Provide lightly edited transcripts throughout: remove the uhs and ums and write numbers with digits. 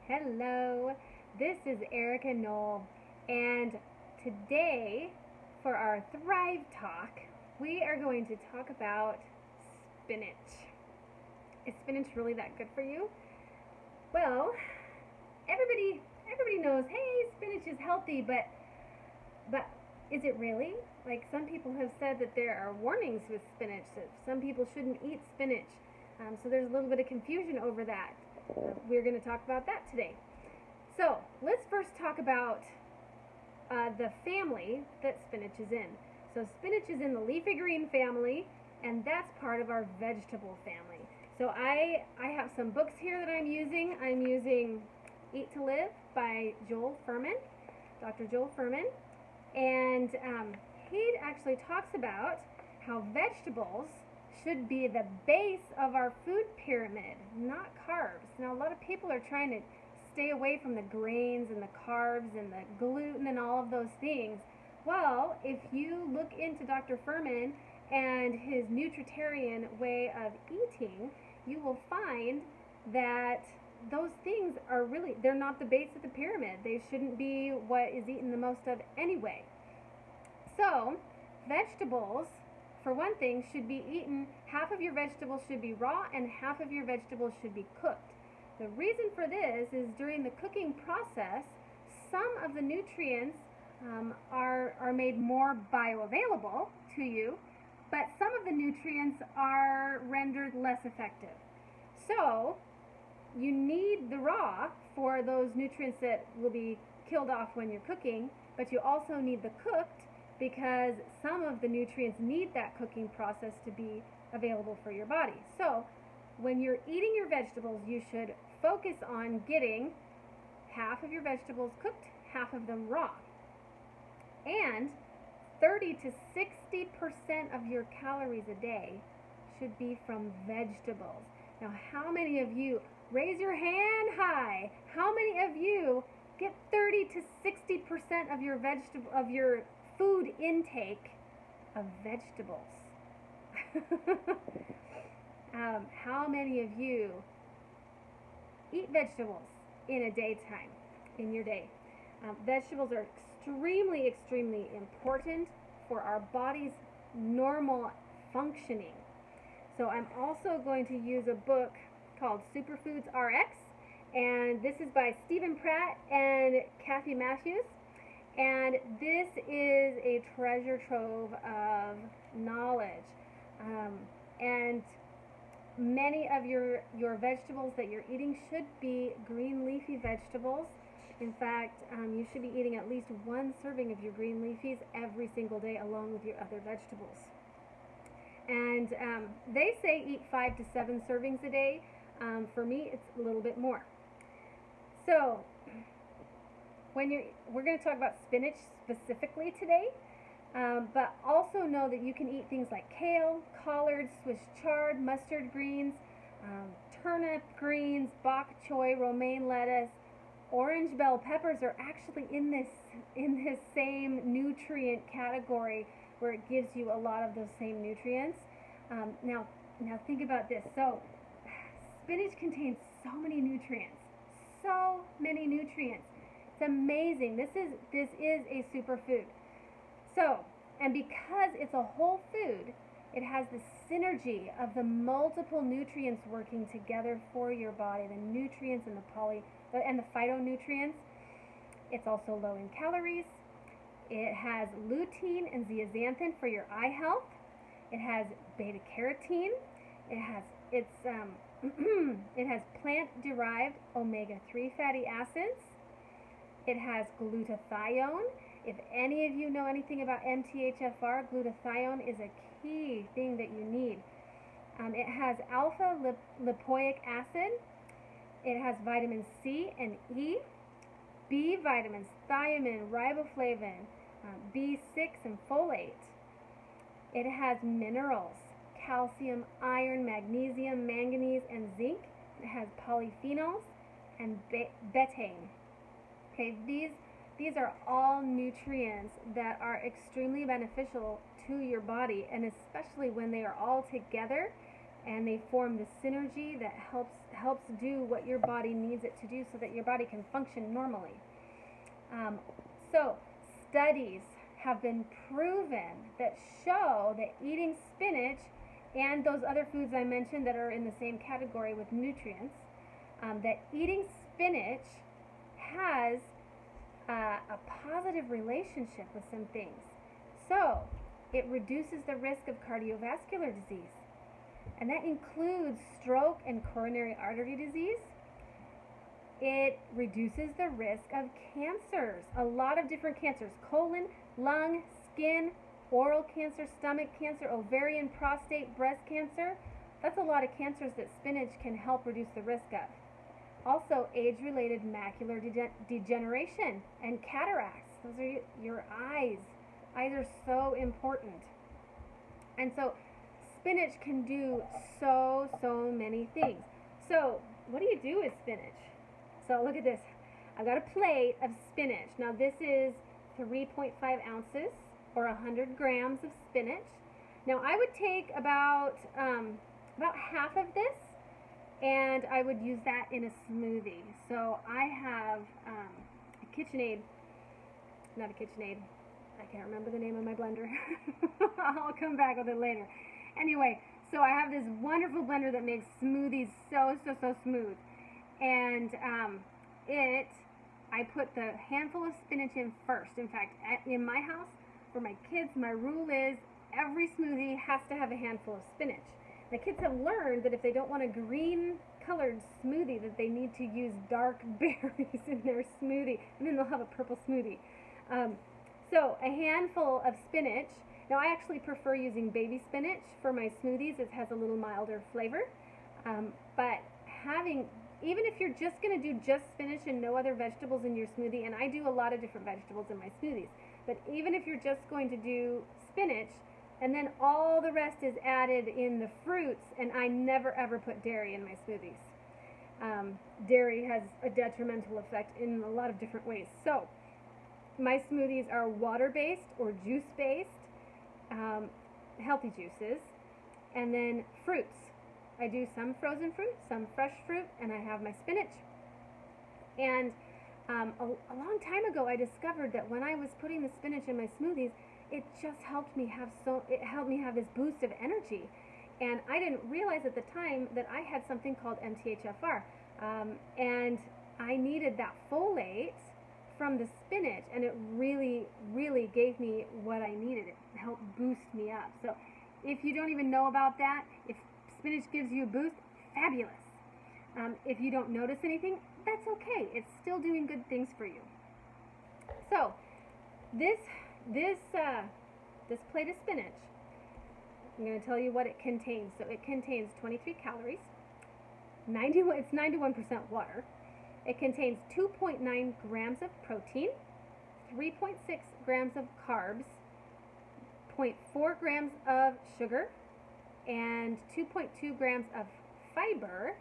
Hello, this is Erika Noll, and today for our Thrive Talk, we are going to talk about spinach. Is spinach really that good for you? Well, everybody knows, hey, spinach is healthy, but is it really? Like some people have said that there are warnings with spinach that some people shouldn't eat spinach. So there's a little bit of confusion over that. We're going to talk about that today. So let's first talk about the family that spinach is in. So spinach is in the leafy green family, and that's part of our vegetable family. So I have some books here that I'm using. I'm using Eat to Live by Joel Fuhrman, Dr. Joel Fuhrman, and he actually talks about how vegetables should be the base of our food pyramid, not carbs. Now, a lot of people are trying to stay away from the grains and the carbs and the gluten and all of those things. Well, if you look into Dr. Fuhrman and his nutritarian way of eating, you will find that those things are really, they're not the base of the pyramid. They shouldn't be what is eaten the most of anyway. So, vegetables, for one thing, should be eaten, half of your vegetables should be raw and half of your vegetables should be cooked. The reason for this is during the cooking process, some of the nutrients are made more bioavailable to you, but some of the nutrients are rendered less effective. So you need the raw for those nutrients that will be killed off when you're cooking, but you also need the cooked because some of the nutrients need that cooking process to be available for your body. So when you're eating your vegetables, you should focus on getting half of your vegetables cooked, half of them raw. And 30 to 60% of your calories a day should be from vegetables. Now, how many of you, raise your hand high, how many of you get 30 to 60% of your food intake of vegetables? How many of you eat vegetables in a daytime, in your day? Vegetables are extremely important for our body's normal functioning. So I'm also going to use a book called Superfoods RX, and this is by Stephen Pratt and Kathy Matthews. And this is a treasure trove of knowledge. And many of your vegetables that you're eating should be green leafy vegetables. In fact, you should be eating at least one serving of your green leafies every single day along with your other vegetables. And they say eat 5 to 7 servings a day. For me, it's a little bit more. So we're going to talk about spinach specifically today, but also know that you can eat things like kale, collards, Swiss chard, mustard greens, turnip greens, bok choy, romaine lettuce. Orange bell peppers are actually in this same nutrient category where it gives you a lot of those same nutrients. Now think about this. So spinach contains so many nutrients. It's amazing. This is a superfood. So, and because it's a whole food, it has the synergy of the multiple nutrients working together for your body, the nutrients and the phytonutrients. It's also low in calories. It has lutein and zeaxanthin for your eye health. It has beta carotene. It has plant-derived omega-3 fatty acids. It has glutathione. If any of you know anything about MTHFR, glutathione is a key thing that you need. It has alpha lipoic acid. It has vitamin C and E, B vitamins, thiamine, riboflavin, B6 and folate. It has minerals, calcium, iron, magnesium, manganese, and zinc. It has polyphenols and betaine. Okay, these are all nutrients that are extremely beneficial to your body, and especially when they are all together and they form the synergy that helps do what your body needs it to do so that your body can function normally. So studies have been proven that show that eating spinach and those other foods I mentioned that are in the same category with nutrients, that eating spinach has a positive relationship with some things. So it reduces the risk of cardiovascular disease, and that includes stroke and coronary artery disease. It reduces the risk of cancers, a lot of different cancers: colon, lung, skin, oral cancer, stomach cancer, ovarian, prostate, breast cancer. That's a lot of cancers that spinach can help reduce the risk of. Also, age-related macular degeneration and cataracts. Those are your eyes. Eyes are so important. And so spinach can do so many things. So what do you do with spinach? So look at this. I've got a plate of spinach. Now this is 3.5 ounces or 100 grams of spinach. Now I would take about half of this, and I would use that in a smoothie. So I have a KitchenAid, not a KitchenAid, I can't remember the name of my blender. I'll come back with it later. Anyway, so I have this wonderful blender that makes smoothies so smooth. And I put the handful of spinach in first. In fact, in my house, for my kids, my rule is every smoothie has to have a handful of spinach. My kids have learned that if they don't want a green colored smoothie, that they need to use dark berries in their smoothie, and then they'll have a purple smoothie. So a handful of spinach. Now I actually prefer using baby spinach for my smoothies. It has a little milder flavor. But even if you're just going to do just spinach and no other vegetables in your smoothie, and I do a lot of different vegetables in my smoothies, but even if you're just going to do spinach, and then all the rest is added in the fruits, and I never ever put dairy in my smoothies. Dairy has a detrimental effect in a lot of different ways. So my smoothies are water-based or juice-based, healthy juices, and then fruits. I do some frozen fruit, some fresh fruit, and I have my spinach. And a long time ago, I discovered that when I was putting the spinach in my smoothies, it just helped me have this boost of energy. And I didn't realize at the time that I had something called MTHFR, and I needed that folate from the spinach, and it really gave me what I needed. It helped boost me up. So if you don't even know about that, if spinach gives you a boost, fabulous. If you don't notice anything, that's okay. It's still doing good things for you. So this plate of spinach, I'm going to tell you what it contains. So it contains 23 calories, it's 91% water. It contains 2.9 grams of protein, 3.6 grams of carbs, 0.4 grams of sugar, and 2.2 grams of fiber,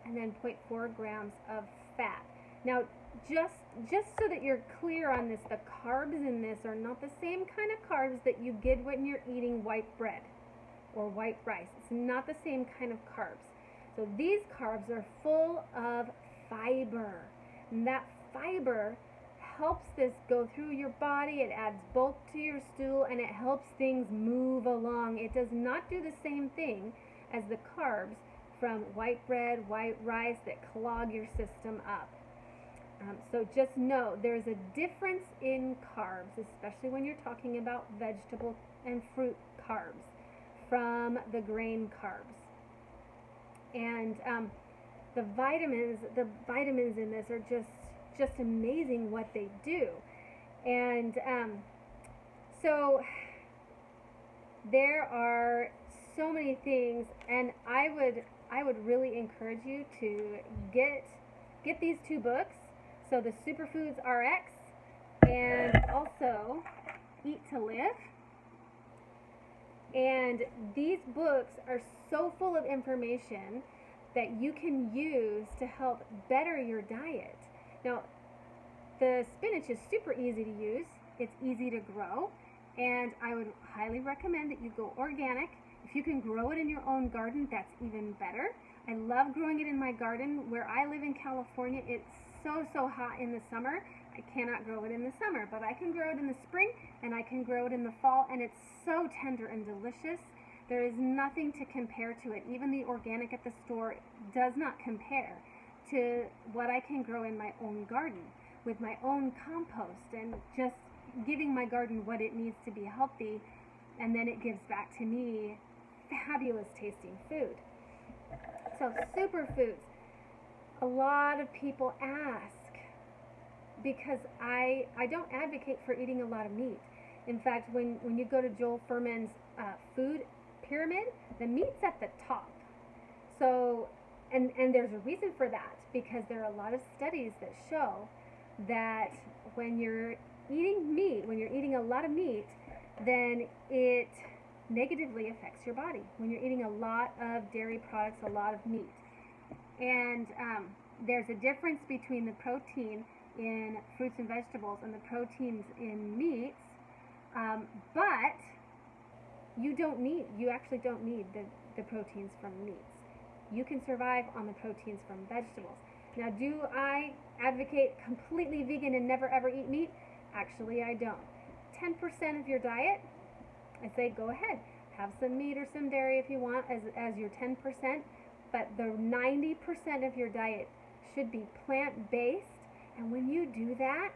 and then 0.4 grams of fat. Now, just so that you're clear on this, the carbs in this are not the same kind of carbs that you get when you're eating white bread or white rice. It's not the same kind of carbs. So these carbs are full of fiber, and that fiber helps this go through your body. It adds bulk to your stool, and it helps things move along. It does not do the same thing as the carbs from white bread, white rice that clog your system up. So just know there's a difference in carbs, especially when you're talking about vegetable and fruit carbs from the grain carbs. And the vitamins in this are just amazing what they do. And so there are so many things, and I would really encourage you to get these two books. So the Superfoods RX and also Eat to Live. And these books are so full of information that you can use to help better your diet. Now, the spinach is super easy to use. It's easy to grow, and I would highly recommend that you go organic. If If you can grow it in your own garden, that's even better. I love growing it in my garden. Where I live in California, it's so hot in the summer. I cannot grow it in the summer, but I can grow it in the spring and I can grow it in the fall, and it's so tender and delicious. There is nothing to compare to it. Even the organic at the store does not compare to what I can grow in my own garden with my own compost and just giving my garden what it needs to be healthy, and then it gives back to me fabulous tasting food. So superfoods, a lot of people ask, because I don't advocate for eating a lot of meat. In fact, when you go to Joel Fuhrman's food pyramid, the meat's at the top. So, and there's a reason for that, because there are a lot of studies that show that when you're eating meat, when you're eating a lot of meat, then it negatively affects your body. When you're eating a lot of dairy products, a lot of meat. And there's a difference between the protein in fruits and vegetables and the proteins in meats, but you actually don't need the proteins from meats. You can survive on the proteins from vegetables. Now, do I advocate completely vegan and never ever eat meat? Actually, I don't. 10% of your diet, I say go ahead. Have some meat or some dairy if you want as your 10%, but the 90% of your diet should be plant-based, and when you do that,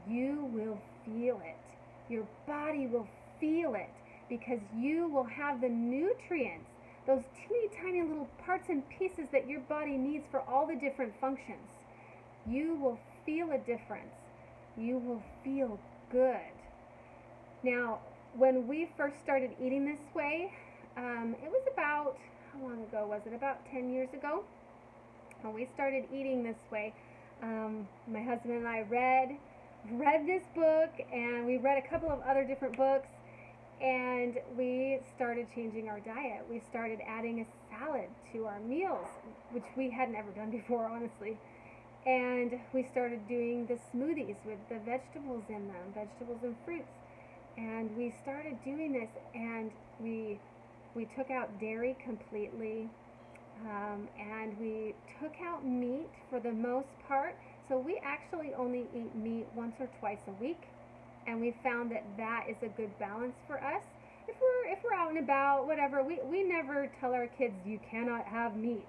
you will feel it. Your body will feel it, because you will have the nutrients, those teeny tiny little parts and pieces that your body needs for all the different functions. You will feel a difference. You will feel good. Now, when we first started eating this way, it was about, how long ago was it? About 10 years ago. When we started eating this way, my husband and I read this book, and we read a couple of other different books, and we started changing our diet. We started adding a salad to our meals, which we had never done before, honestly. And we started doing the smoothies with the vegetables in them, vegetables and fruits. And we started doing this, and we took out dairy completely, and we took out meat for the most part. So we actually only eat meat once or twice a week, and we found that is a good balance for us. If we're out and about, whatever, we never tell our kids you cannot have meat.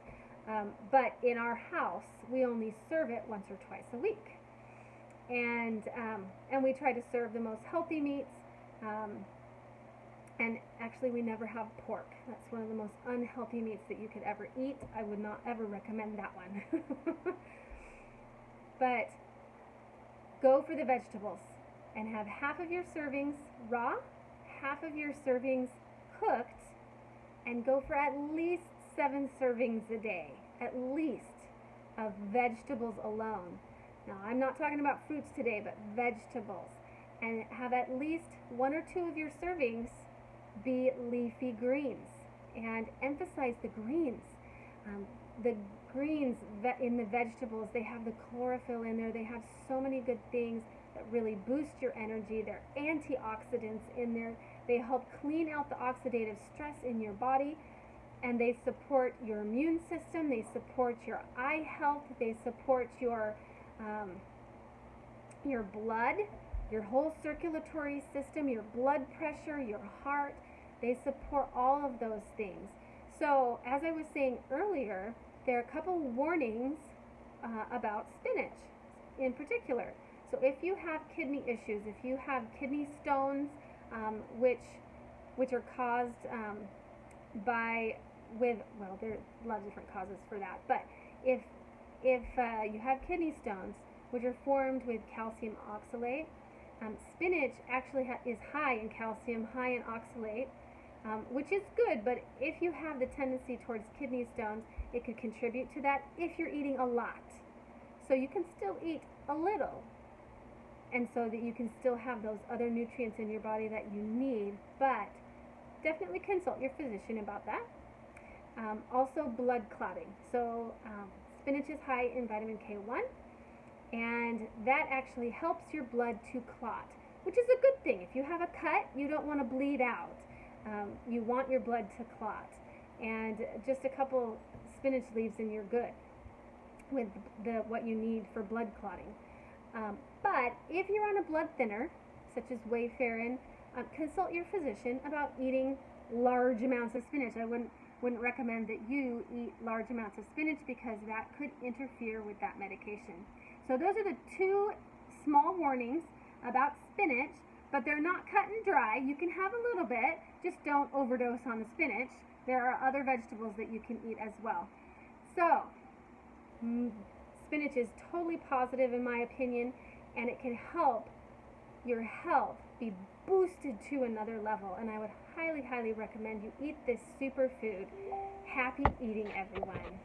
But in our house, we only serve it once or twice a week, and we try to serve the most healthy meats. And actually, we never have pork. That's one of the most unhealthy meats that you could ever eat. I would not ever recommend that one. But go for the vegetables and have half of your servings raw, half of your servings cooked, and go for at least 7 servings a day, at least, of vegetables alone. Now, I'm not talking about fruits today, but vegetables. And have at least 1 or 2 of your servings be leafy greens, and emphasize the greens. The greens in the vegetables, they have the chlorophyll in there. They have so many good things that really boost your energy. They're antioxidants in there. They help clean out the oxidative stress in your body, and they support your immune system. They support your eye health. They support your blood, your whole circulatory system, your blood pressure, your heart. They support all of those things. So, as I was saying earlier, there are a couple warnings about spinach in particular. So if you have kidney issues, if you have kidney stones, which are caused there are a lot of different causes for that, but if you have kidney stones, which are formed with calcium oxalate, spinach actually is high in calcium, high in oxalate, which is good, but if you have the tendency towards kidney stones, it could contribute to that if you're eating a lot. So you can still eat a little, and so that you can still have those other nutrients in your body that you need, but definitely consult your physician about that. Also, blood clotting. So spinach is high in vitamin K1, and that actually helps your blood to clot, which is a good thing. If you have a cut, you don't want to bleed out. You want your blood to clot, and just a couple spinach leaves and you're good with what you need for blood clotting. But if you're on a blood thinner, such as Wayfarin, consult your physician about eating large amounts of spinach. I wouldn't recommend that you eat large amounts of spinach because that could interfere with that medication. So those are the two small warnings about spinach, but they're not cut and dry. You can have a little bit, just don't overdose on the spinach. There are other vegetables that you can eat as well. So, spinach is totally positive in my opinion, and it can help your health be boosted to another level, and I would highly, highly recommend you eat this superfood. Happy eating, everyone.